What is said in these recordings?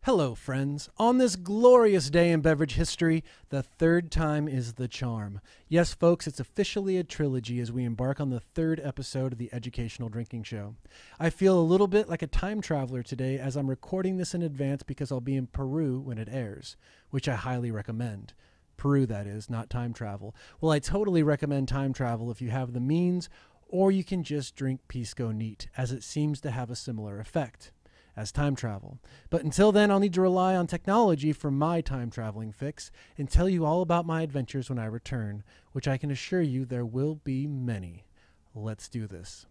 Hello, friends. On this glorious day in beverage history, the third time is the charm. Yes, folks, it's officially a trilogy as we embark on the third episode of the Educational Drinking Show. I feel a little bit like a time traveler today as I'm recording this in advance because I'll be in Peru when it airs, which I highly recommend. Peru, that is, not time travel. Well, I totally recommend time travel if you have the means, or you can just drink Pisco neat, as it seems to have a similar effect as time travel. But until then, I'll need to rely on technology for my time traveling fix and tell you all about my adventures when I return, which I can assure you there will be many. Let's do this.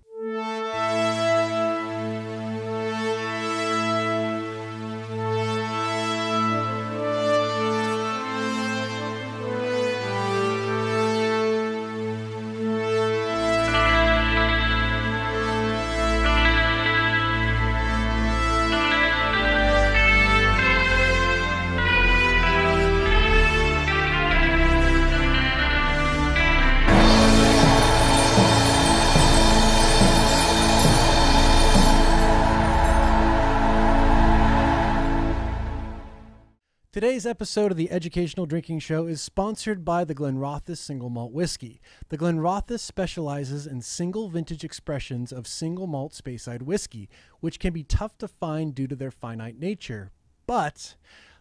Today's episode of the Educational Drinking Show is sponsored by the Glenrothes Single Malt Whiskey. The Glenrothes specializes in single vintage expressions of single malt Speyside whiskey, which can be tough to find due to their finite nature. But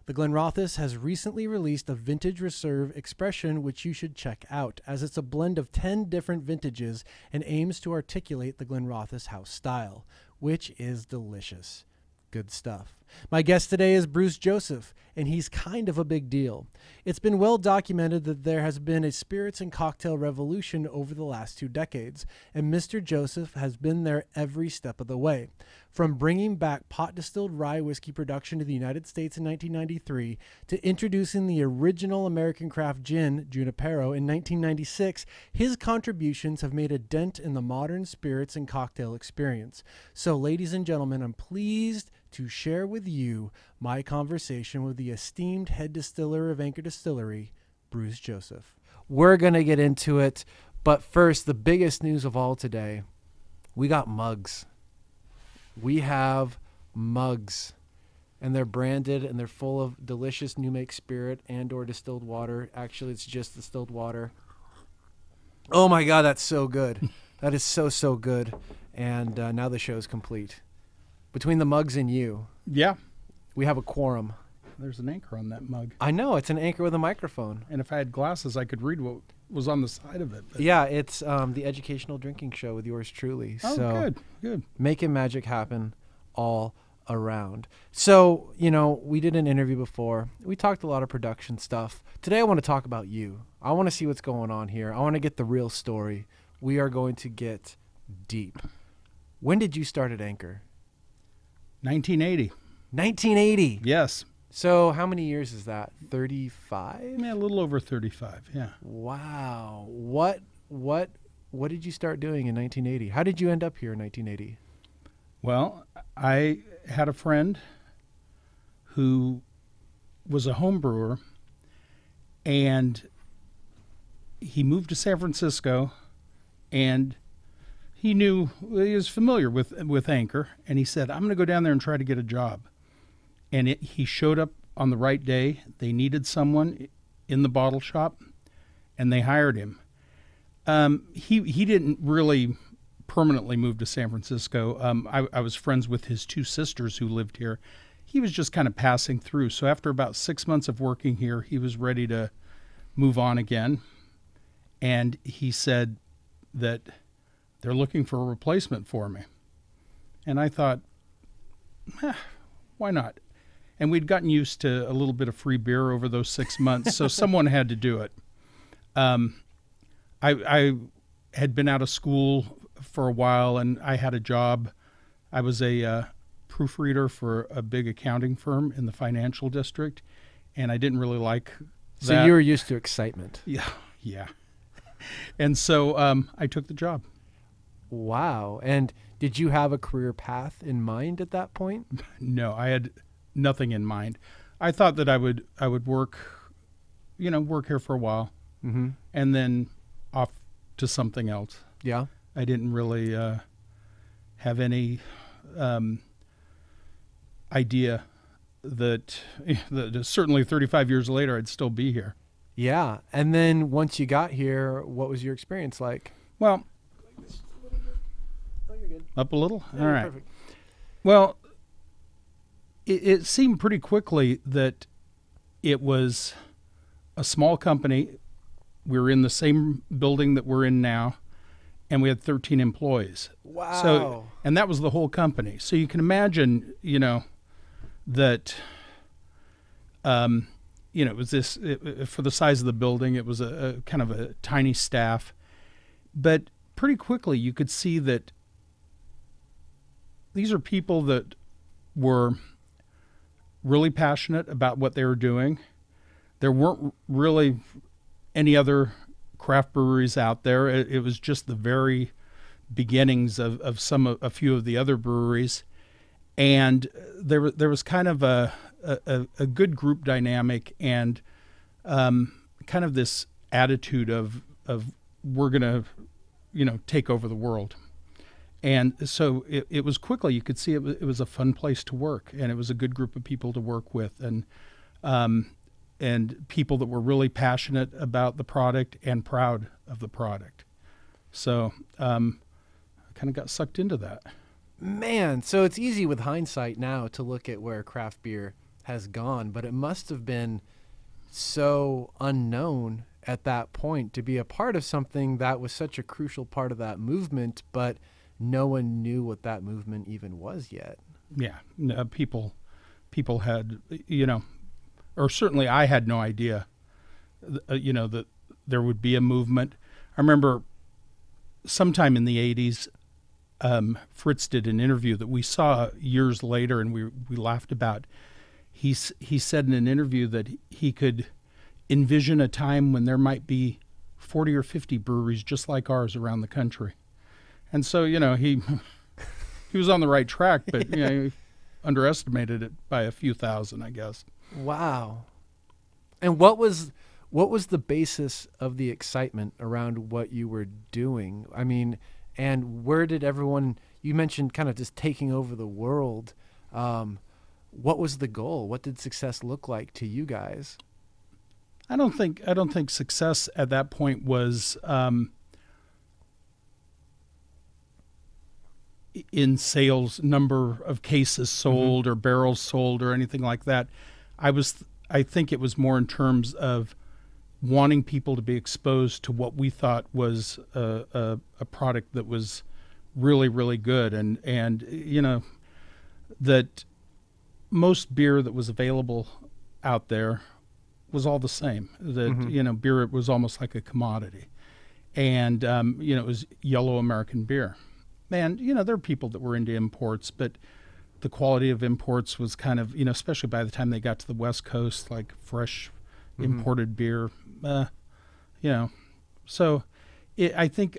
the Glenrothes has recently released a vintage reserve expression which you should check out, as it's a blend of 10 different vintages and aims to articulate the Glenrothes house style, which is delicious. Good stuff. My guest today is Bruce Joseph, and he's kind of a big deal. It's been well documented that there has been a spirits and cocktail revolution over the last 2 decades, and Mr. Joseph has been there every step of the way. From bringing back pot-distilled rye whiskey production to the United States in 1993 to introducing the original American craft gin, Junipero, in 1996, his contributions have made a dent in the modern spirits and cocktail experience. So, ladies and gentlemen, I'm pleased to share with you my conversation with the esteemed head distiller of Anchor Distillery, Bruce Joseph. We're going to get into it, but first, the biggest news of all today, we got mugs. We have mugs, and they're branded, and they're full of delicious new make spirit and or distilled water. Actually, it's just distilled water. Oh my God, that's so good. That is so good. And now the show's complete. Between the mugs and you, yeah, we have a quorum. There's an anchor on that mug. I know, it's an anchor with a microphone. And if I had glasses, I could read what was on the side of it. But yeah, it's the Educational Drinking Show with yours truly. Oh, so good. Making magic happen all around. So, you know, we did an interview before. We talked a lot of production stuff. Today I want to talk about you. I want to see what's going on here. I want to get the real story. We are going to get deep. When did you start at Anchor? 1980. 1980. Yes. So how many years is that? 35? Yeah, a little over 35. Yeah. Wow. What did you start doing in 1980? How did you end up here in 1980? Well, I had a friend who was a home brewer, and he moved to San Francisco, and he was familiar with Anchor, and he said, I'm going to go down there and try to get a job. And he showed up on the right day. They needed someone in the bottle shop, and they hired him. He didn't really permanently move to San Francisco. I was friends with his 2 sisters who lived here. He was just kind of passing through. So after about 6 months of working here, he was ready to move on again. And he said that they're looking for a replacement for me. And I thought, why not? And we'd gotten used to a little bit of free beer over those 6 months, so someone had to do it. I had been out of school for a while, and I had a job. I was a proofreader for a big accounting firm in the financial district, and I didn't really like that. So you were used to excitement. Yeah. And so I took the job. Wow. And did you have a career path in mind at that point? No, I had nothing in mind. I thought that I would work here for a while, mm-hmm. and then off to something else. Yeah. I didn't really have any idea that certainly 35 years later, I'd still be here. Yeah. And then once you got here, what was your experience like? Well, Oh, you're good. up a little? Yeah, All you're right. perfect. Well, it seemed pretty quickly that it was a small company. We were in the same building that we're in now, and we had 13 employees. Wow. So, and that was the whole company. So you can imagine, that, it was for the size of the building, it was a kind of a tiny staff. But pretty quickly you could see that these are people that were really passionate about what they were doing. There weren't really any other craft breweries out there. It was just the very beginnings of a few of the other breweries, and there was kind of a good group dynamic and kind of this attitude of we're gonna take over the world. And so it was quickly, you could see it was a fun place to work, and it was a good group of people to work with, and people that were really passionate about the product and proud of the product. So I kind of got sucked into that. Man, so it's easy with hindsight now to look at where craft beer has gone, but it must have been so unknown at that point to be a part of something that was such a crucial part of that movement, but no one knew what that movement even was yet. Yeah, people had, or certainly I had no idea, that there would be a movement. I remember sometime in the 80s, Fritz did an interview that we saw years later, and we laughed about. He said in an interview that he could envision a time when there might be 40 or 50 breweries just like ours around the country. And so, he was on the right track, but he underestimated it by a few thousand, I guess. Wow. And what was the basis of the excitement around what you were doing? I mean, and where did everyone, you mentioned kind of just taking over the world. What was the goal? What did success look like to you guys? I don't think success at that point was in sales, number of cases sold or barrels sold or anything like that. I think it was more in terms of wanting people to be exposed to what we thought was a product that was really, really good, and that most beer that was available out there was all the same. That beer was almost like a commodity, and it was yellow American beer. And there are people that were into imports, but the quality of imports was kind of, especially by the time they got to the West Coast, like fresh imported beer, So I think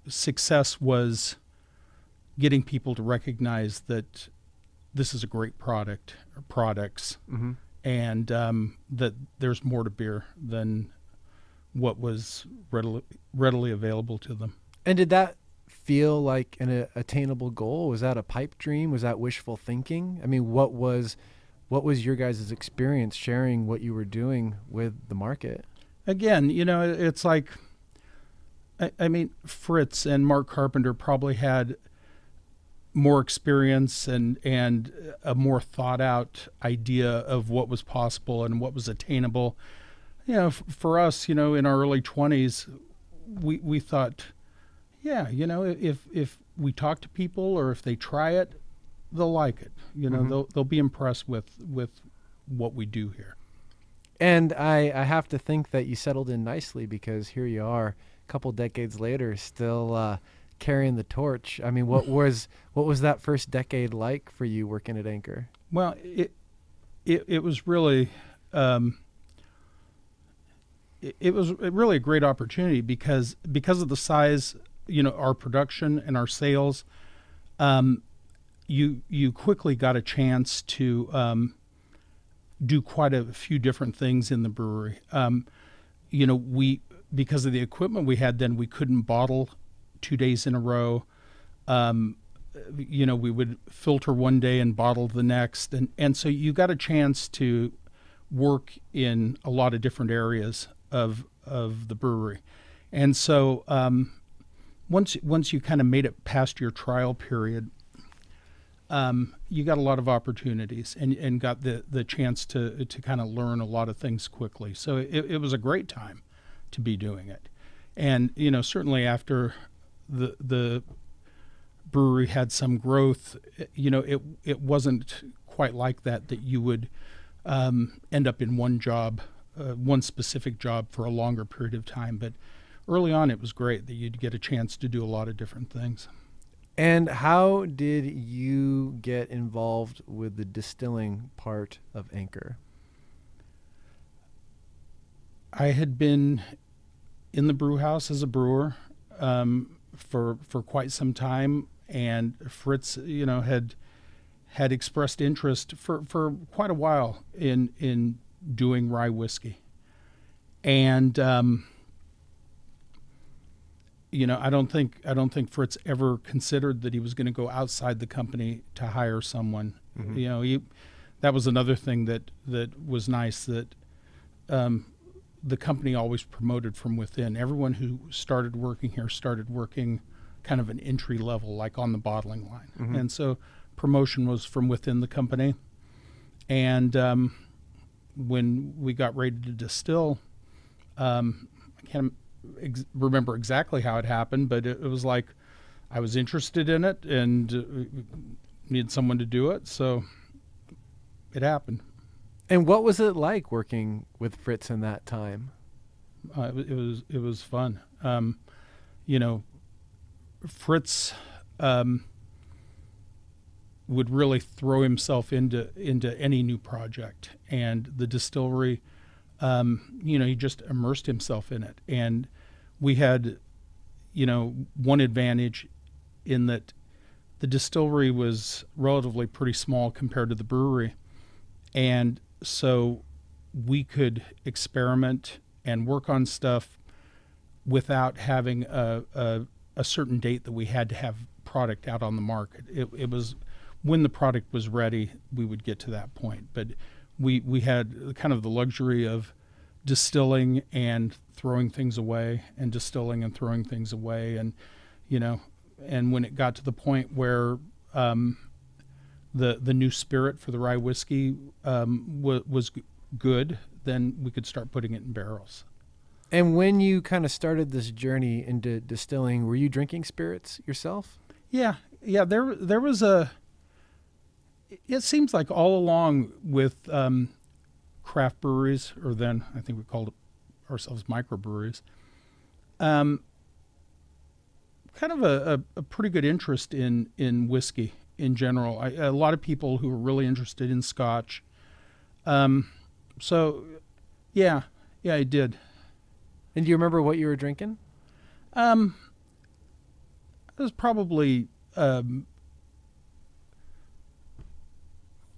success was getting people to recognize that this is a great product or products, and that there's more to beer than what was readily available to them. And did that feel like an attainable goal? Was that a pipe dream? Was that wishful thinking? I mean, what was your guys' experience sharing what you were doing with the market? Again, it's like, I mean, Fritz and Mark Carpenter probably had more experience and a more thought out idea of what was possible and what was attainable. For us, in our early 20s, we thought, if we talk to people or if they try it, they'll like it. They'll be impressed with what we do here. And I have to think that you settled in nicely, because here you are a couple decades later, still carrying the torch. I mean, what was that first decade like for you working at Anchor? Well, it was really it was really a great opportunity because of the size, our production and our sales. You quickly got a chance to do quite a few different things in the brewery. We, because of the equipment we had then, we couldn't bottle 2 days in a row. we would filter one day and bottle the next. And so you got a chance to work in a lot of different areas of the brewery. And so once you kind of made it past your trial period, you got a lot of opportunities and got the chance to kind of learn a lot of things quickly. So it was a great time to be doing it. And, certainly after the brewery had some growth, it wasn't quite like that you would end up in one job, one specific job for a longer period of time. But early on, it was great that you'd get a chance to do a lot of different things. And how did you get involved with the distilling part of Anchor? I had been in the brew house as a brewer for quite some time, and Fritz, had expressed interest for quite a while in doing rye whiskey, and I don't think Fritz ever considered that he was going to go outside the company to hire someone. Mm-hmm. That was another thing that was nice, that the company always promoted from within. Everyone who started working here started working kind of an entry level, like on the bottling line. Mm-hmm. And so promotion was from within the company. And when we got ready to distill, I can't remember exactly how it happened, but it was like I was interested in it and needed someone to do it, so it happened. And what was it like working with Fritz in that time? It was fun. Fritz would really throw himself into any new project, and the distillery, he just immersed himself in it. And we had, one advantage in that the distillery was relatively pretty small compared to the brewery. And so we could experiment and work on stuff without having a certain date that we had to have product out on the market. It was when the product was ready, we would get to that point. But we had kind of the luxury of distilling and throwing things away, and distilling and throwing things away. And, and when it got to the point where the new spirit for the rye whiskey was good, then we could start putting it in barrels. And when you kind of started this journey into distilling, were you drinking spirits yourself? Yeah. There was it seems like all along with craft breweries, or then I think we called ourselves microbreweries, kind of a pretty good interest in whiskey in general. A lot of people who were really interested in Scotch. So, yeah, I did. And do you remember what you were drinking? It was probably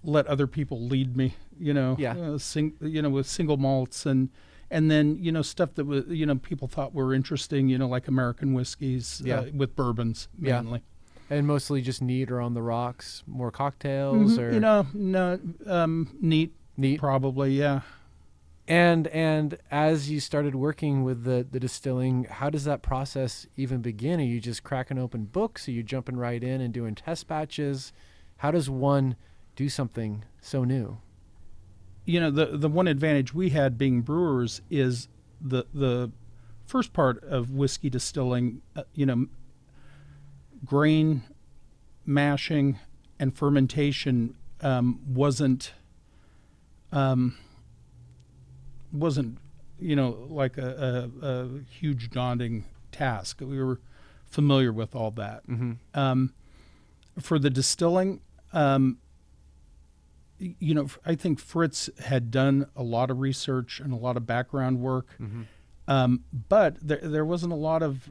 let other people lead me, with single malts and then, stuff that was, people thought were interesting, like American whiskeys, with bourbons mainly. Yeah. And mostly just neat or on the rocks, more cocktails, mm-hmm. or Neat probably, yeah. And as you started working with the distilling, how does that process even begin? Are you just cracking open books? Are you jumping right in and doing test batches? How does one do something so new? The one advantage we had being brewers is the first part of whiskey distilling, grain mashing and fermentation wasn't like a huge daunting task. We were familiar with all that. Mm-hmm. For the distilling, I think Fritz had done a lot of research and a lot of background work, mm-hmm. But there wasn't a lot of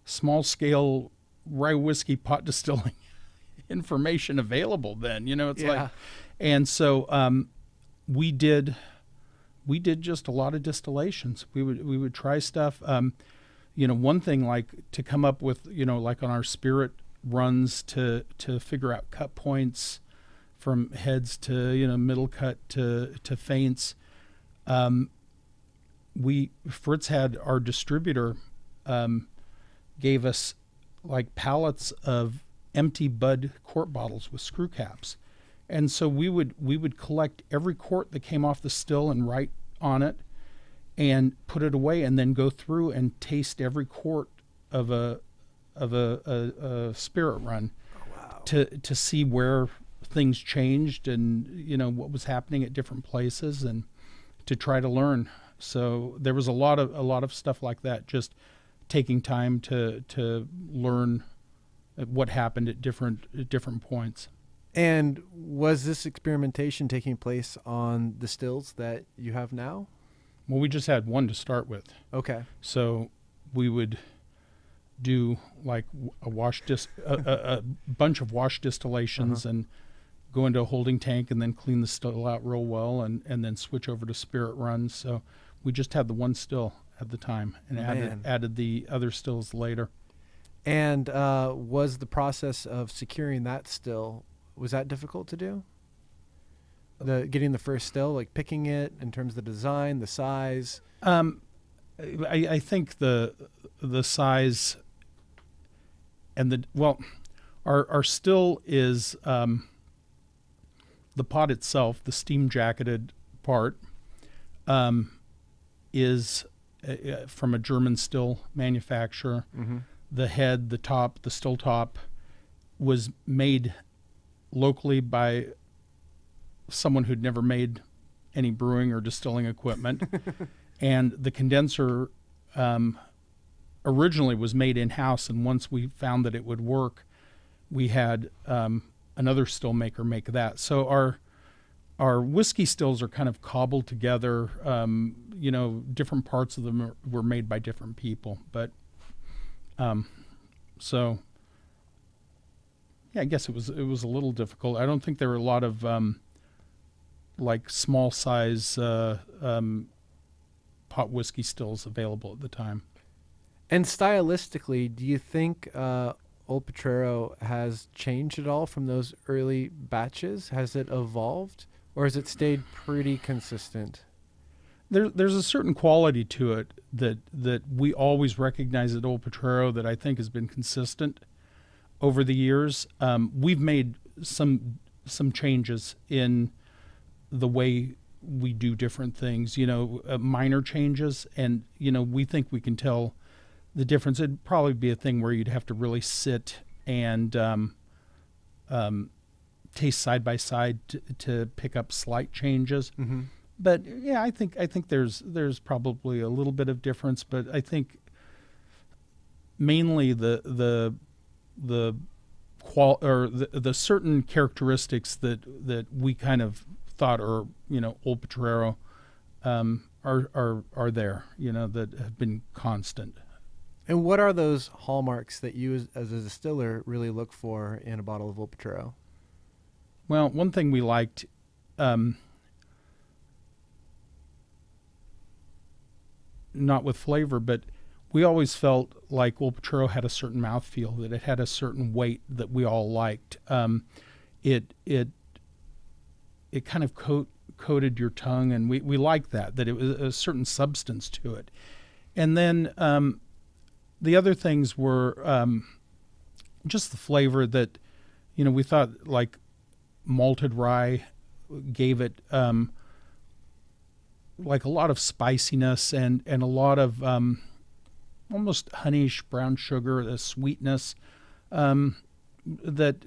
small-scale rye whiskey pot distilling information available then. And so we did just a lot of distillations. We would try stuff. one thing like to come up with, like on our spirit runs to figure out cut points from heads to, middle cut to feints. Fritz had our distributor, gave us like pallets of empty bud quart bottles with screw caps. And so we would collect every quart that came off the still and write on it and put it away, and then go through and taste every quart of a spirit run. Wow. to see where things changed and what was happening at different places, and to try to learn. So there was a lot of stuff like that, just taking time to learn what happened at different points. And was this experimentation taking place on the stills that you have now? Well, we just had one to start with. Okay. So we would do like a bunch of wash distillations and go into a holding tank and then clean the still out real well and then switch over to spirit runs. So we just had the one still at the time and added the other stills later. And was the process of securing that still, was that difficult to do? Getting the first still, like picking it in terms of the design, the size? I think the size and our still is the pot itself, the steam jacketed part, is from a German still manufacturer. Mm-hmm. The head, the top, the still top was made locally by someone who'd never made any brewing or distilling equipment. And the condenser originally was made in-house, and once we found that it would work, we had another still maker make that. So our whiskey stills are kind of cobbled together. Different parts of them were made by different people. But so yeah, I guess it was a little difficult. I don't think there were a lot of like small size pot whiskey stills available at the time. And stylistically, do you think Old Potrero has changed at all from those early batches? Has it evolved, or has it stayed pretty consistent? There's a certain quality to it that we always recognize at Old Potrero that I think has been consistent over the years. We've made some changes in the way we do different things, minor changes, and we think we can tell the difference. It'd probably be a thing where you'd have to really sit and taste side by side to pick up slight changes. Mm-hmm. But yeah, I think there's probably a little bit of difference, but I think mainly the certain characteristics that we kind of thought are Old Potrero are there, that have been constant. And what are those hallmarks that you as a distiller really look for in a bottle of Old Potrero? Well, one thing we liked, not with flavor, but we always felt like Old Potrero had a certain mouthfeel, that it had a certain weight that we all liked. It kind of coated your tongue, and we liked that it was a certain substance to it. And then the other things were just the flavor that, we thought like malted rye gave it like a lot of spiciness and a lot of almost honeyish brown sugar, the sweetness that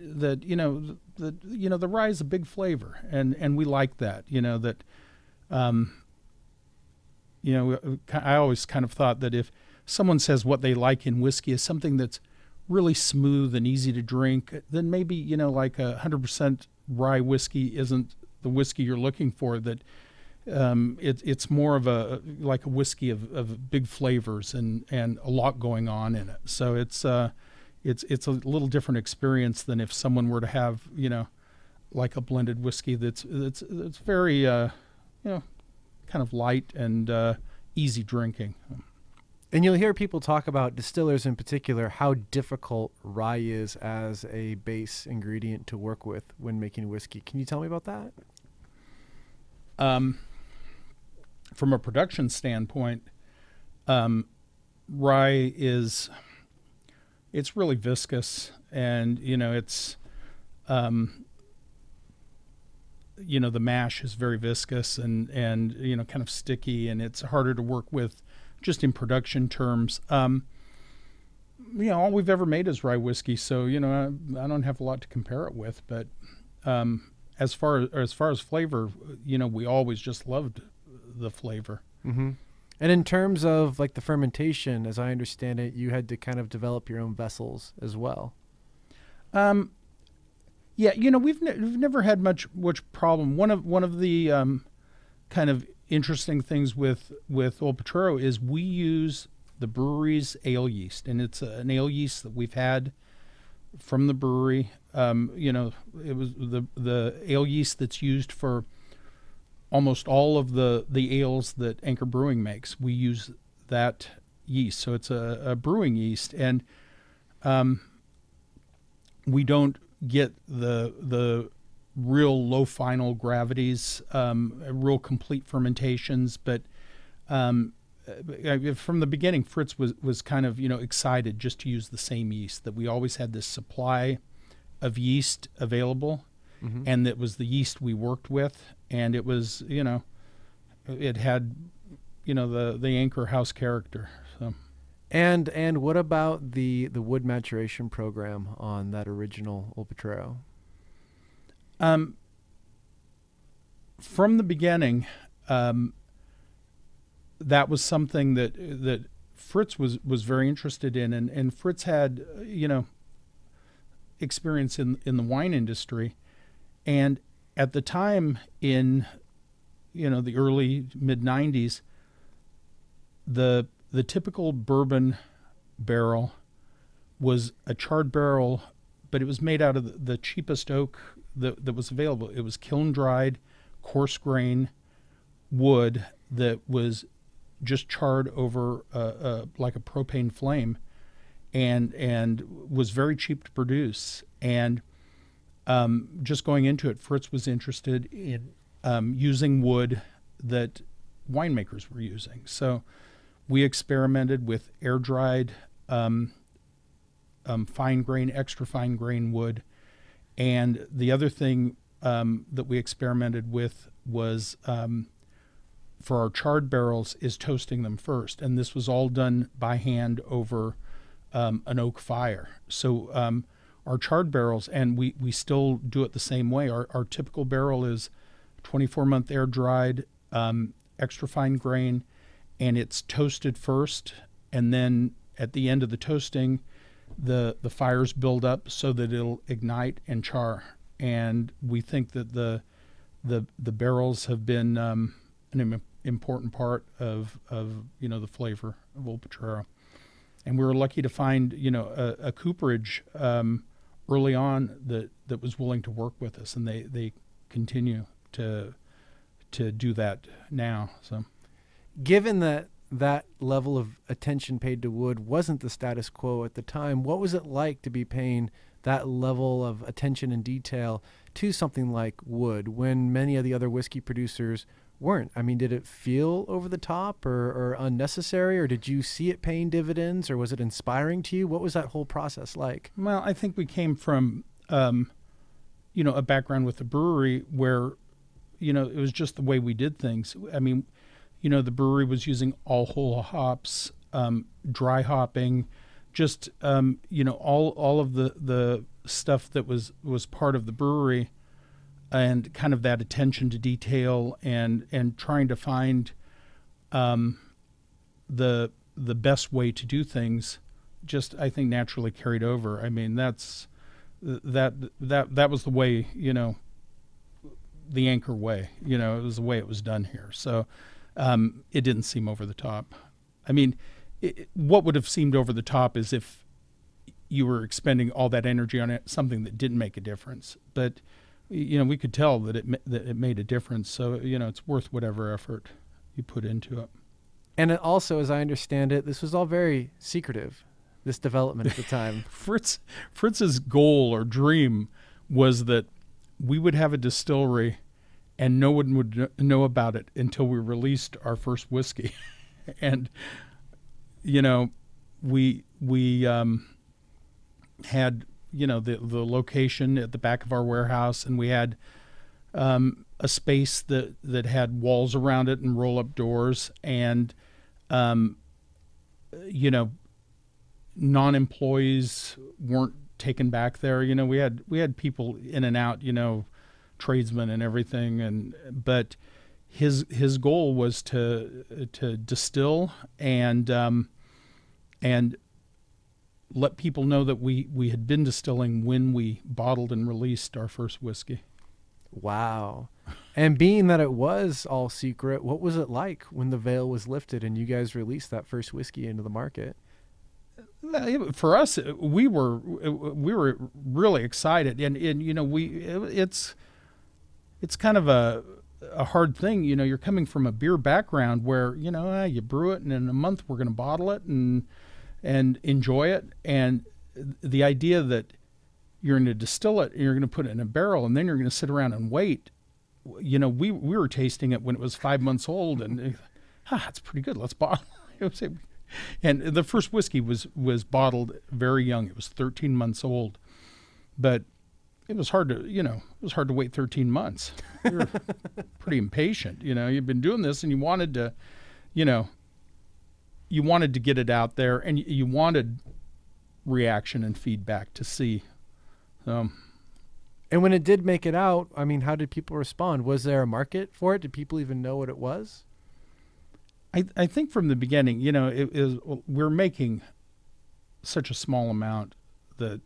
the rye is a big flavor, and we like that. I always kind of thought that if someone says what they like in whiskey is something that's really smooth and easy to drink, then maybe like 100% rye whiskey isn't the whiskey you're looking for. That it's more of a whiskey of big flavors and a lot going on in it. So it's a little different experience than if someone were to have like a blended whiskey that's very kind of light and easy drinking. And you'll hear people talk about, distillers in particular, how difficult rye is as a base ingredient to work with when making whiskey. Can you tell me about that? From a production standpoint, rye it's really viscous, and it's the mash is very viscous and kind of sticky, and it's harder to work with just in production terms. All we've ever made is rye whiskey, so I don't have a lot to compare it with, but as far as flavor, we always just loved the flavor. Mm-hmm. And in terms of like the fermentation, as I understand it, you had to kind of develop your own vessels as well. Yeah, we've never had much problem. One of the kind of interesting things with Old Potrero is we use the brewery's ale yeast, and it's an ale yeast that we've had from the brewery. It was the ale yeast that's used for almost all of the ales that Anchor Brewing makes. We use that yeast, so it's a brewing yeast, and we don't get the real low final gravities, real complete fermentations, but from the beginning, Fritz was kind of excited just to use the same yeast, that we always had this supply of yeast available, mm-hmm. and that was the yeast we worked with, and it was it had the Anchor house character. So. And what about the wood maturation program on that original Old Potrero? From the beginning, that was something that Fritz was very interested in, and Fritz had experience in the wine industry, and at the time in the early mid-90s, the typical bourbon barrel was a charred barrel, but it was made out of the cheapest oak that was available. It was kiln-dried, coarse grain wood that was just charred over like a propane flame, and was very cheap to produce. And just going into it, Fritz was interested in using wood that winemakers were using. So we experimented with air-dried, fine grain, extra fine grain wood. And the other thing that we experimented with was, for our charred barrels, is toasting them first. And this was all done by hand over an oak fire. So our charred barrels, and we still do it the same way. Our typical barrel is 24-month air-dried, extra fine grain, and it's toasted first, and then at the end of the toasting, the fires build up so that it'll ignite and char. And we think that the barrels have been an important part of the flavor of Old Potrero. And we were lucky to find a cooperage early on that was willing to work with us, and they continue to do that now. So, given that level of attention paid to wood wasn't the status quo at the time, what was it like to be paying that level of attention and detail to something like wood when many of the other whiskey producers weren't? I mean, did it feel over the top or unnecessary, or did you see it paying dividends, or was it inspiring to you? What was that whole process like? Well, I think we came from, a background with the brewery where, it was just the way we did things. I mean, the brewery was using all whole hops, dry hopping, just, all of the stuff that was part of the brewery, and kind of that attention to detail and trying to find the best way to do things, just, I think, naturally carried over. I mean, that was the way, the Anchor way, it was the way it was done here. So it didn't seem over the top. I mean, what would have seemed over the top is if you were expending all that energy on something that didn't make a difference. But we could tell that it made a difference. So it's worth whatever effort you put into it. And it also, as I understand it, this was all very secretive, this development at the time. Fritz's goal or dream was that we would have a distillery and no one would know about it until we released our first whiskey. And, you know, we had, you know, the location at the back of our warehouse, and we had a space that had walls around it and roll-up doors, and, you know, non-employees weren't taken back there. You know, we had people in and out, you know, tradesmen and everything, but his goal was to distill and let people know that we had been distilling when we bottled and released our first whiskey. Wow. And being that it was all secret, what was it like when the veil was lifted and you guys released that first whiskey into the market? For us, we were really excited, and you know, it's kind of a hard thing. You know, you're coming from a beer background where, you know, you brew it and in a month we're going to bottle it and enjoy it, and the idea that you're going to distill it and you're going to put it in a barrel and then you're going to sit around and wait. You know, we were tasting it when it was 5 months old, and it's pretty good. Let's bottle it. And the first whiskey was bottled very young. It was 13 months old, but it was hard to wait 13 months. We were pretty impatient. You know, you've been doing this and you wanted to get it out there, and you wanted reaction and feedback to see. And when it did make it out, I mean, how did people respond? Was there a market for it? Did people even know what it was? I think from the beginning, you know, we're making such a small amount that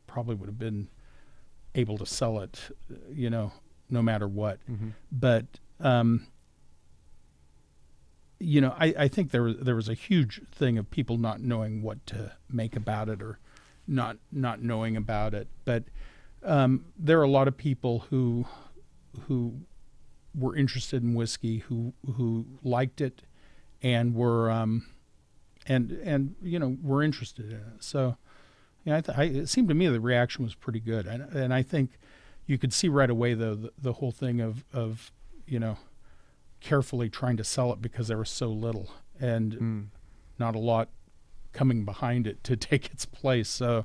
probably would have been able to sell it, you know, no matter what. Mm-hmm. But, you know, I think there was a huge thing of people not knowing what to make about it, or not knowing about it. But there are a lot of people who were interested in whiskey, who liked it, and were and you know, were interested in it. So, you know, it seemed to me the reaction was pretty good, and I think you could see right away the whole thing of you know, carefully trying to sell it because there was so little and not a lot coming behind it to take its place. So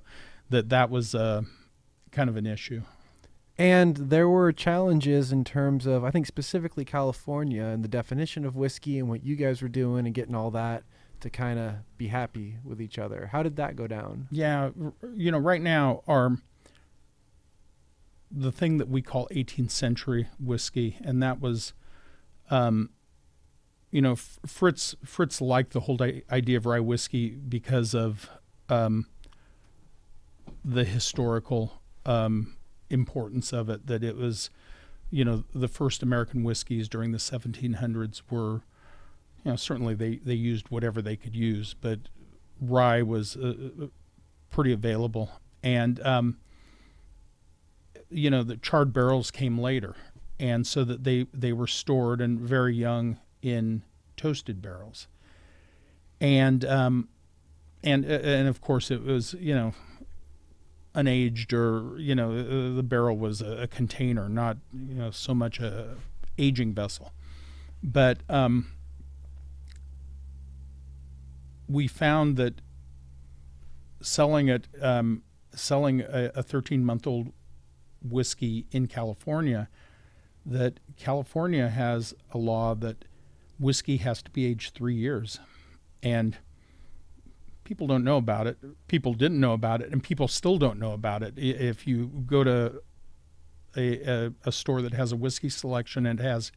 that was kind of an issue. And there were challenges in terms of, I think specifically California and the definition of whiskey and what you guys were doing and getting all that to kind of be happy with each other. How did that go down? Yeah, you know, right now the thing that we call 18th century whiskey, and that was, you know, Fritz liked the whole idea of rye whiskey because of the historical importance of it, that it was, you know, the first American whiskeys during the 1700s were, you know, certainly they used whatever they could use, but rye was pretty available. And, you know, the charred barrels came later, and so that they were stored and very young in toasted barrels. And of course it was, you know, unaged, or, you know, the barrel was a container, not, you know, so much a aging vessel. But we found that selling a 13-month-old whiskey in California, that California has a law that whiskey has to be aged 3 years, and people don't know about it. People didn't know about it, and people still don't know about it. If you go to a store that has a whiskey selection and has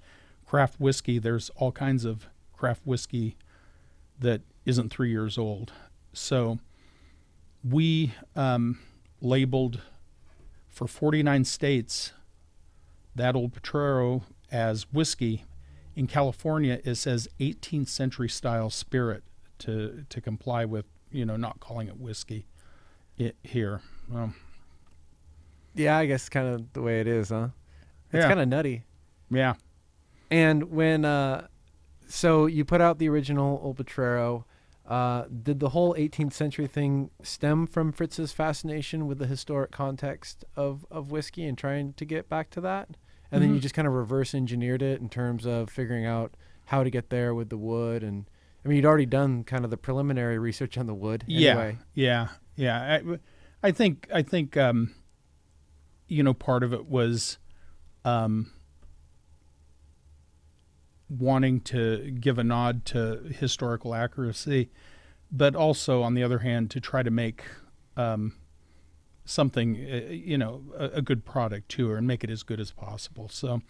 craft whiskey, there's all kinds of craft whiskey that isn't 3 years old. So we labeled for 49 states that Old Potrero as whiskey. In California, it says 18th century style spirit to comply with, you know, not calling it whiskey here. Yeah, I guess kind of the way it is, huh? It's kind of nutty. Yeah. And when So you put out the original Old Potrero. Did the whole 18th century thing stem from Fritz's fascination with the historic context of whiskey and trying to get back to that? And then you just kind of reverse engineered it in terms of figuring out how to get there with the wood. And I mean, you'd already done kind of the preliminary research on the wood. Anyway. Yeah. I think part of it was wanting to give a nod to historical accuracy, but also, on the other hand, to try to make something, a good product too, and make it as good as possible. So,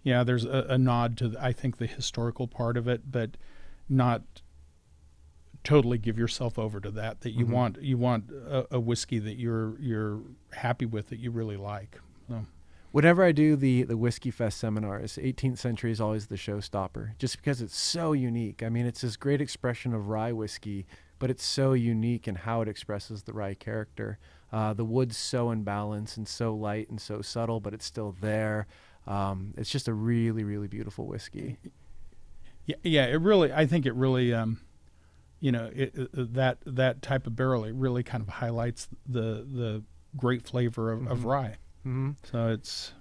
yeah, there's a nod to, I think, the historical part of it, but not totally give yourself over to that. That you want a whiskey that you're happy with, that you really like. So. Whenever I do the Whiskey Fest seminars, 18th century is always the showstopper, just because it's so unique. I mean, it's this great expression of rye whiskey, but it's so unique in how it expresses the rye character. The wood's so in balance and so light and so subtle, but it's still there. It's just a really, really beautiful whiskey. Yeah. I think it really, that type of barrel, it really kind of highlights the great flavor of rye. Mm-hmm. So it's.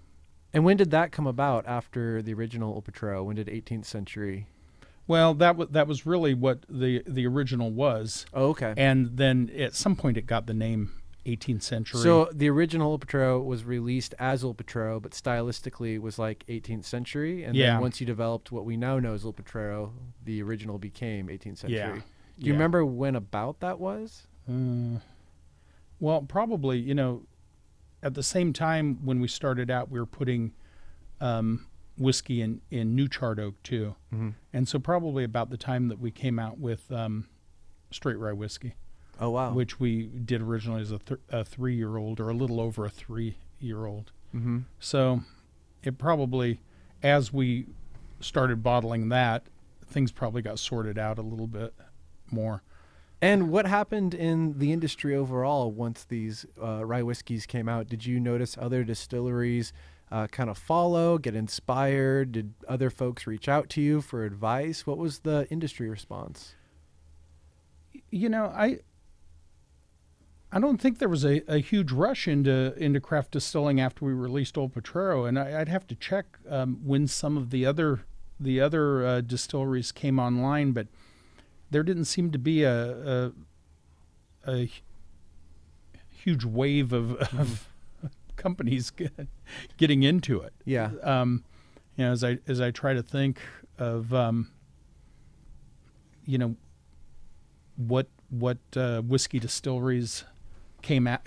And when did that come about after the original Old Potrero? When did 18th century? Well, that was really what the original was. Oh, okay. And then at some point it got the name 18th century. So the original Old Potrero was released as Old Potrero, but stylistically was like 18th century. And then once you developed what we now know as Old Potrero, the original became 18th century. Yeah. Do you remember when about that was? Well, probably, at the same time when we started out, we were putting whiskey in new charred oak too. Mm-hmm. And so probably about the time that we came out with straight rye whiskey. Oh, wow. Which we did originally as a 3-year-old, or a little over a 3-year-old. Mm-hmm. So it probably, as we started bottling that, things probably got sorted out a little bit more. And what happened in the industry overall once these rye whiskeys came out? Did you notice other distilleries kind of follow, get inspired? Did other folks reach out to you for advice? What was the industry response? I don't think there was a huge rush into craft distilling after we released Old Potrero, and I'd have to check when some of the other distilleries came online, but there didn't seem to be a huge wave of companies getting into it. Yeah. As I try to think of what whiskey distilleries came at,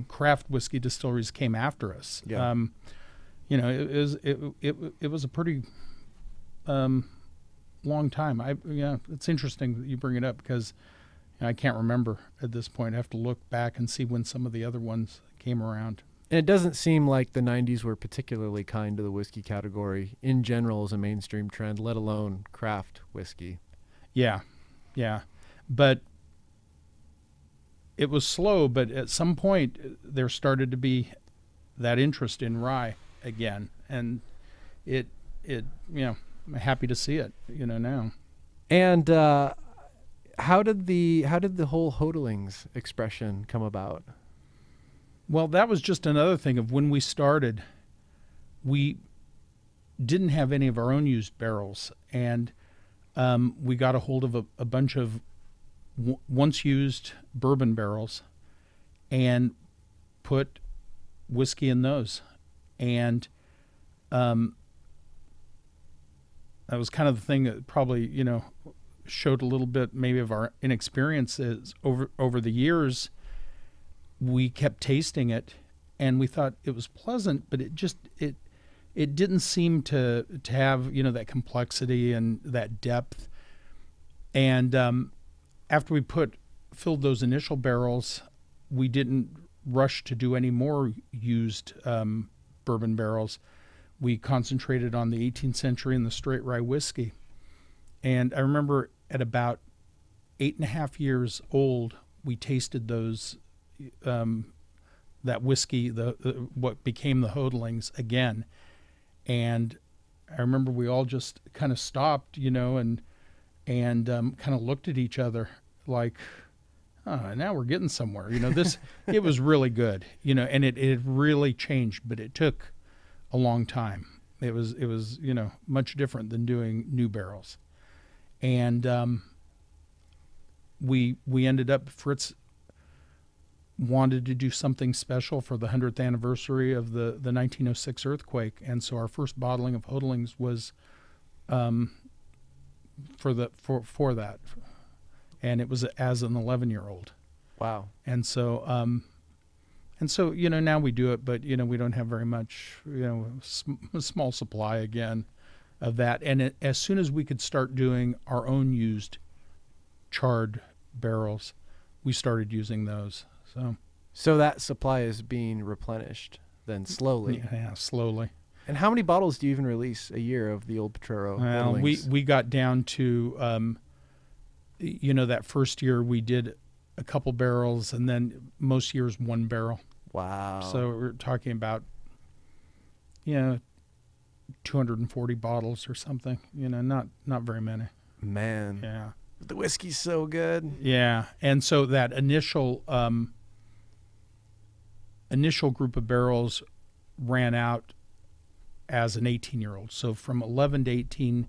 craft whiskey distilleries came after us. Yeah. It was a pretty long time. It's interesting that you bring it up, because I can't remember at this point. I have to look back and see when some of the other ones came around. And it doesn't seem like the 90s were particularly kind to the whiskey category in general as a mainstream trend, let alone craft whiskey. Yeah. But it was slow, but at some point there started to be that interest in rye again. And I'm happy to see it, now. And how did the whole hodlings expression come about? Well, that was just another thing of when we started, we didn't have any of our own used barrels, and we got a hold of a bunch of once used bourbon barrels and put whiskey in those. And that was kind of the thing that probably, showed a little bit maybe of our inexperiences over the years. We kept tasting it, and we thought it was pleasant, but it didn't seem to have, that complexity and that depth. And after we filled those initial barrels, we didn't rush to do any more used bourbon barrels. We concentrated on the 18th century and the straight rye whiskey. And I remember at about 8.5 years old, we tasted those, that whiskey, what became the hodlings again. And I remember we all just kind of stopped, and kind of looked at each other like, oh, now we're getting somewhere. It was really good, and it really changed, but it took a long time. It was much different than doing new barrels. And we ended up, Fritz wanted to do something special for the 100th anniversary of the 1906 earthquake, and so our first bottling of Hodlings was for that, and it was as an 11-year-old. Wow. And so now we do it, but we don't have very much, a small supply again of that. And as soon as we could start doing our own used charred barrels, we started using those. So that supply is being replenished then slowly. Yeah, slowly. And how many bottles do you even release a year of the Old Potrero? Well, we got down to, that first year we did a couple barrels, and then most years 1 barrel. Wow. So we're talking about, 240 bottles or something, not very many. Man. Yeah. The whiskey's so good. Yeah. And so that initial group of barrels ran out as an 18-year-old. So from 11 to 18,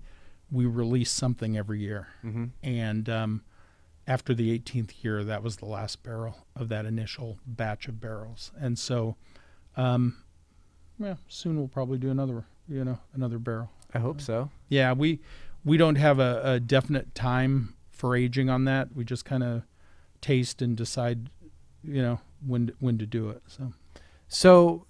we released something every year. Mm-hmm. And after the 18th year, that was the last barrel of that initial batch of barrels. And so, soon we'll probably do another barrel. I hope so. Yeah, we don't have a definite time for aging on that. We just kind of taste and decide, when to do it. So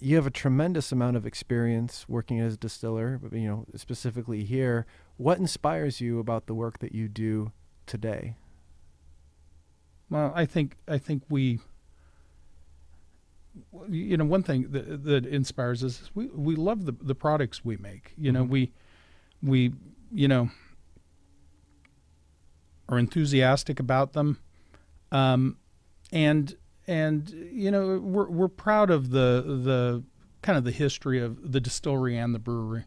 you have a tremendous amount of experience working as a distiller, but, specifically here. What inspires you about the work that you do today? Well, I think we, one thing that inspires us is we love the products we make. We are enthusiastic about them, and we're proud of the kind of the history of the distillery and the brewery,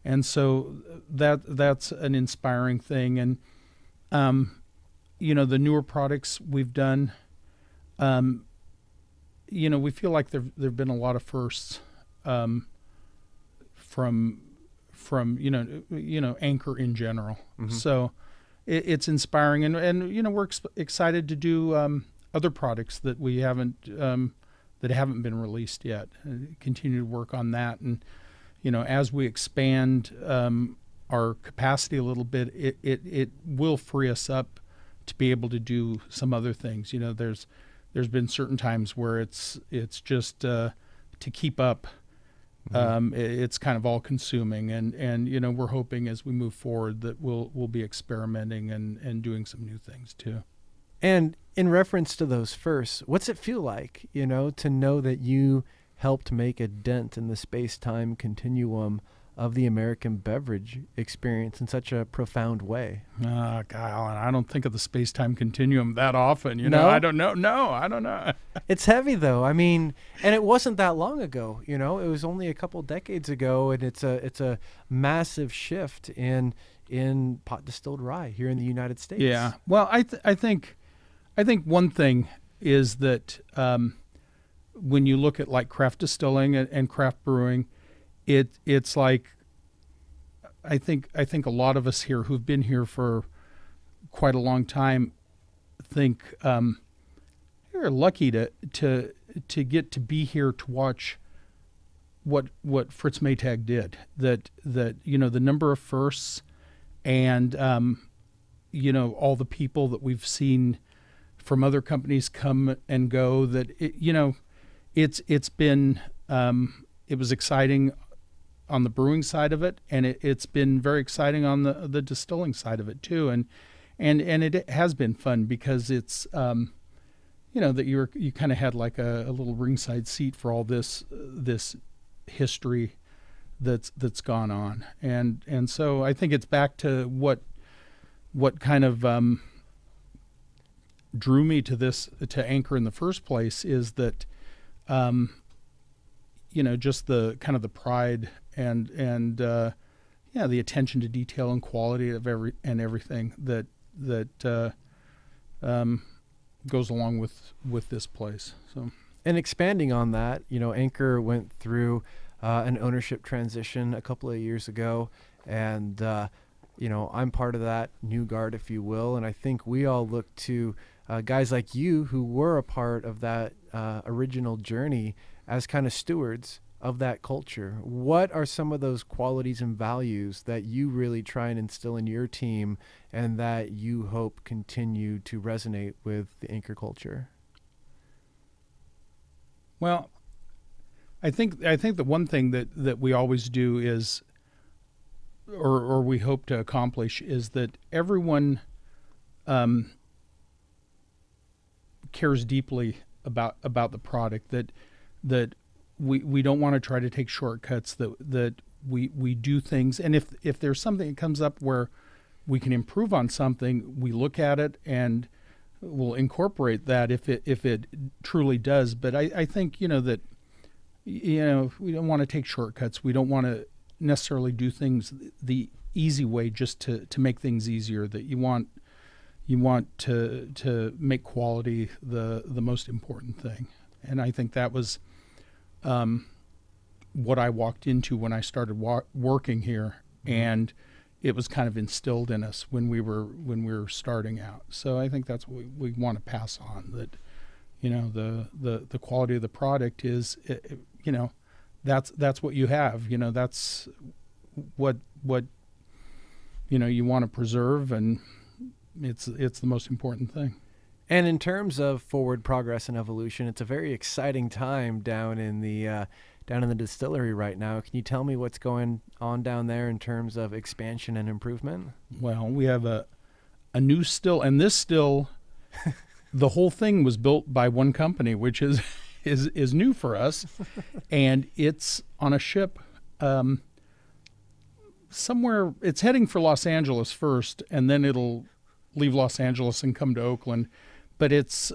and so that's an inspiring thing. And the newer products we've done, we feel like there've been a lot of firsts from Anchor in general. Mm-hmm. So it's inspiring, and we're excited to do other products that we haven't been released yet. Continue to work on that, and as we expand our capacity a little bit, it will free us up to be able to do some other things. There's been certain times where it's just to keep up. Mm-hmm. It's kind of all consuming, and we're hoping as we move forward that we'll be experimenting and doing some new things too. And in reference to those firsts, what's it feel like, to know that you helped make a dent in the space-time continuum of the American beverage experience in such a profound way? God, I don't think of the space-time continuum that often. No? I don't know. No, I don't know. It's heavy, though. I mean, and it wasn't that long ago. It was only a couple decades ago, and it's a massive shift in pot distilled rye here in the United States. Yeah. Well, I think one thing is that when you look at like craft distilling and craft brewing, it's like I think a lot of us here who've been here for quite a long time think you're lucky to get to be here to watch what Fritz Maytag did. That the number of firsts and all the people that we've seen from other companies come and go. That it's been it was exciting on the brewing side of it, and it's been very exciting on the distilling side of it too, and it has been fun because it's that you kind of had like a little ringside seat for all this history that's gone on, and so I think it's back to what kind of drew me to Anchor in the first place is that just the kind of the pride and the attention to detail and quality of everything that goes along with this place. So, and expanding on that, Anchor went through an ownership transition a couple of years ago, and I'm part of that new guard, if you will, and I think we all look to guys like you who were a part of that original journey as kind of stewards of that culture. What are some of those qualities and values that you really try and instill in your team and that you hope continue to resonate with the Anchor culture? Well, I think the one thing that we always do is, or we hope to accomplish, is that everyone cares deeply about the product, that we don't want to try to take shortcuts, that we do things, and if there's something that comes up where we can improve on something, we look at it and we'll incorporate that if it truly does. But I think that we don't want to take shortcuts. We don't want to necessarily do things the easy way just to make things easier. That you want to make quality the most important thing. And I think that was what I walked into when I started working here, and it was kind of instilled in us when we were starting out. So I think that's what we want to pass on, that the quality of the product is that's what you have, that's what you want to preserve, and it's the most important thing. And in terms of forward progress and evolution, it's a very exciting time down in the distillery right now. Can you tell me what's going on down there in terms of expansion and improvement? Well, we have a new still, and this still, the whole thing was built by one company, which is new for us, and it's on a ship somewhere. It's heading for Los Angeles first, and then it'll leave Los Angeles and come to Oakland. But it's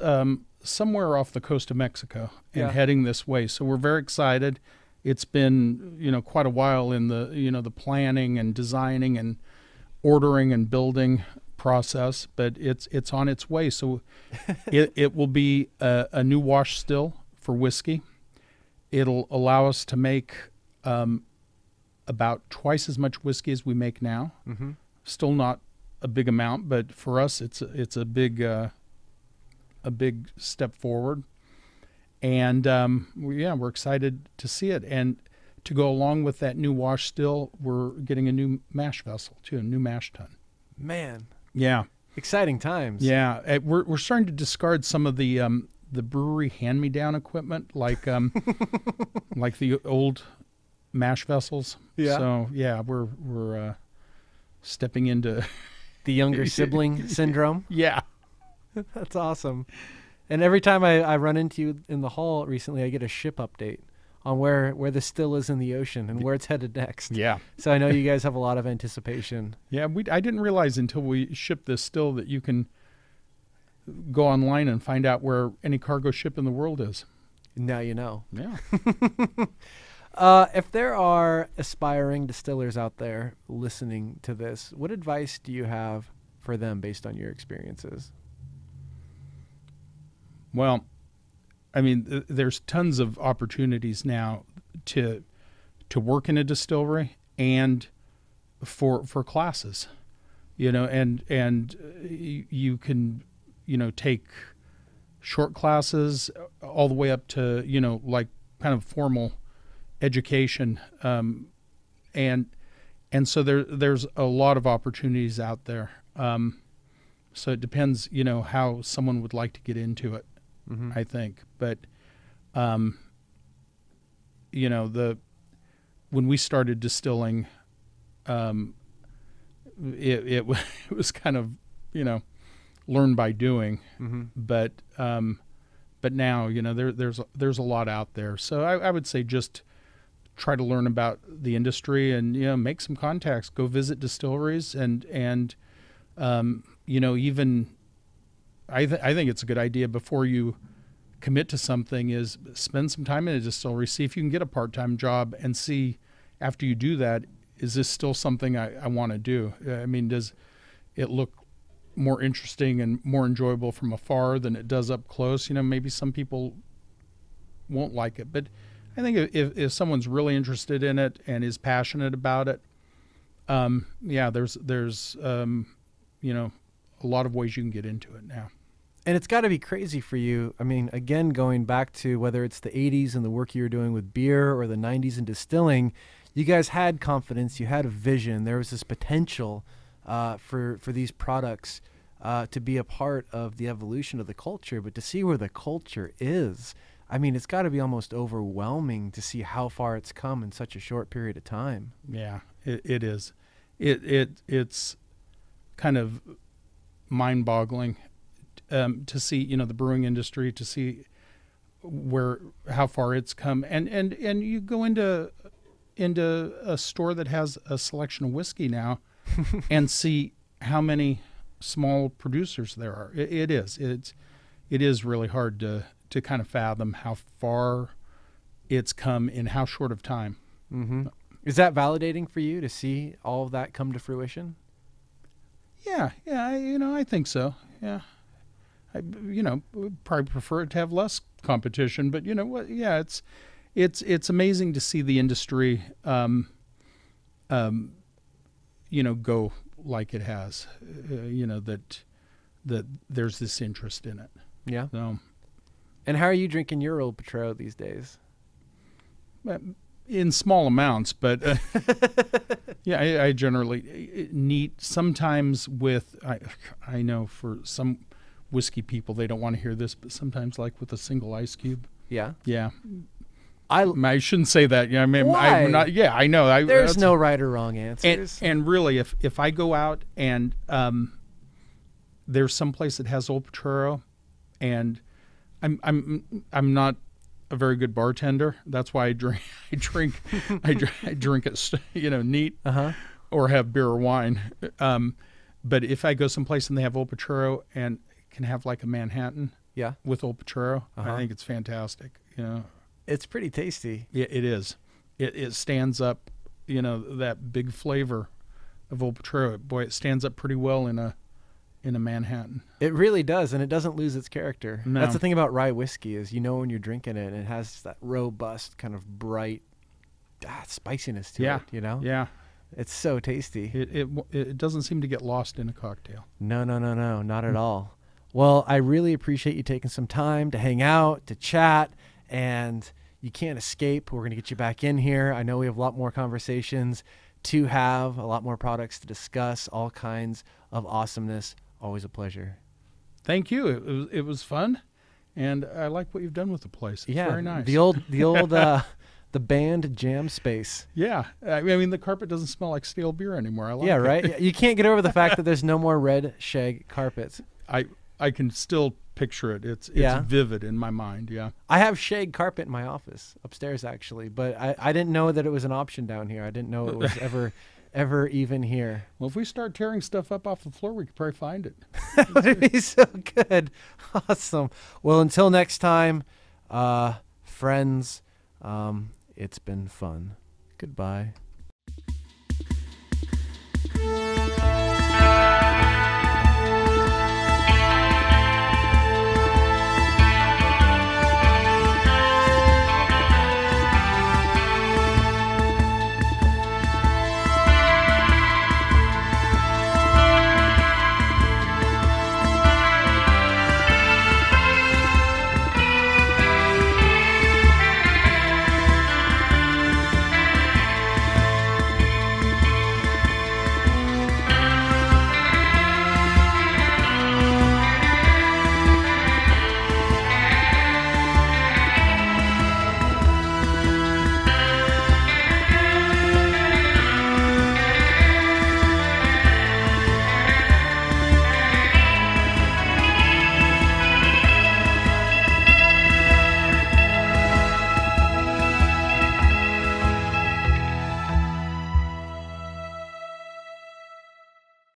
somewhere off the coast of Mexico and heading this way. So we're very excited. It's been, quite a while in the, the planning and designing and ordering and building process, but it's on its way. So it will be a new wash still for whiskey. It'll allow us to make about twice as much whiskey as we make now. Mm-hmm. Still not a big amount, but for us, it's a big step forward, and we're excited to see it. And to go along with that new wash still, we're getting a new mash vessel too, a new mash tun. Man, yeah, exciting times. Yeah, we're starting to discard some of the brewery hand-me-down equipment, like like the old mash vessels. Yeah. So yeah, we're stepping into the younger sibling syndrome. Yeah. That's awesome. And every time I run into you in the hall recently, I get a ship update on where the still is in the ocean and where it's headed next. Yeah. So I know you guys have a lot of anticipation. Yeah, I didn't realize until we shipped this still that you can go online and find out where any cargo ship in the world is. Now you know. Yeah. If there are aspiring distillers out there listening to this, what advice do you have for them based on your experiences? Well, I mean, there's tons of opportunities now to work in a distillery and for classes, and you can, take short classes all the way up to, like kind of formal education. And so there's a lot of opportunities out there. So it depends, how someone would like to get into it. Mm-hmm. I think, but when we started distilling, it was kind of learn by doing, mm-hmm. but now there's a lot out there. So I would say just try to learn about the industry and make some contacts, go visit distilleries, and even. I think it's a good idea before you commit to something is spend some time in a distillery, see if you can get a part-time job, and see after you do that, is this still something I want to do? I mean, does it look more interesting and more enjoyable from afar than it does up close? You know, maybe some people won't like it, but I think if someone's really interested in it and is passionate about it, there's you know, a lot of ways you can get into it now. And it's got to be crazy for you. I mean, again, going back to whether it's the 80s and the work you were doing with beer or the 90s in distilling, you guys had confidence, you had a vision, there was this potential for these products to be a part of the evolution of the culture. But to see where the culture is, I mean, it's got to be almost overwhelming to see how far it's come in such a short period of time. Yeah, it is. It's kind of mind-boggling to see, you know, the brewing industry, to see how far it's come, and you go into a store that has a selection of whiskey now, and see how many small producers there are. It is really hard to kind of fathom how far it's come in how short of time. Mm-hmm. Is that validating for you to see all of that come to fruition? Yeah, I think so. Yeah. I would probably prefer it to have less competition, but you know what? Yeah, it's amazing to see the industry, go like it has. That there's this interest in it. Yeah. So, and how are you drinking your Old Potrero these days? In small amounts, but yeah, I generally neat. Sometimes with I know for some whiskey people, they don't want to hear this, but sometimes like with a single ice cube. Yeah. Yeah. I shouldn't say that. Yeah. I mean, why? I'm not. Yeah, I know. There's no right or wrong answers. And really, if I go out and there's some place that has Old Potrero, and I'm not a very good bartender. That's why I drink it, neat, or have beer or wine. But if I go someplace and they have Old Potrero and can have like a Manhattan, with Old Potrero, I think it's fantastic. You know, it's pretty tasty. Yeah, it is. It stands up. You know, that big flavor of Old Potrero. Boy, it stands up pretty well in a Manhattan. It really does, and it doesn't lose its character. No. That's the thing about rye whiskey is, when you're drinking it, and it has that robust kind of bright spiciness to it. Yeah. It's so tasty. It doesn't seem to get lost in a cocktail. No, not at all. Well, I really appreciate you taking some time to hang out, to chat, and you can't escape. We're going to get you back in here. I know we have a lot more conversations to have, a lot more products to discuss, all kinds of awesomeness. Always a pleasure. Thank you. It was fun, and I like what you've done with the place. It's very nice. The old the band jam space. Yeah, I mean the carpet doesn't smell like stale beer anymore. I like it. Right. You can't get over the fact that there's no more red shag carpets. I can still picture it. It's vivid in my mind. Yeah. I have shag carpet in my office upstairs actually, but I didn't know that it was an option down here. I didn't know it was ever even here. Well, if we start tearing stuff up off the floor, we could probably find it. That would be so good. Awesome. Well, until next time, friends, it's been fun. Goodbye.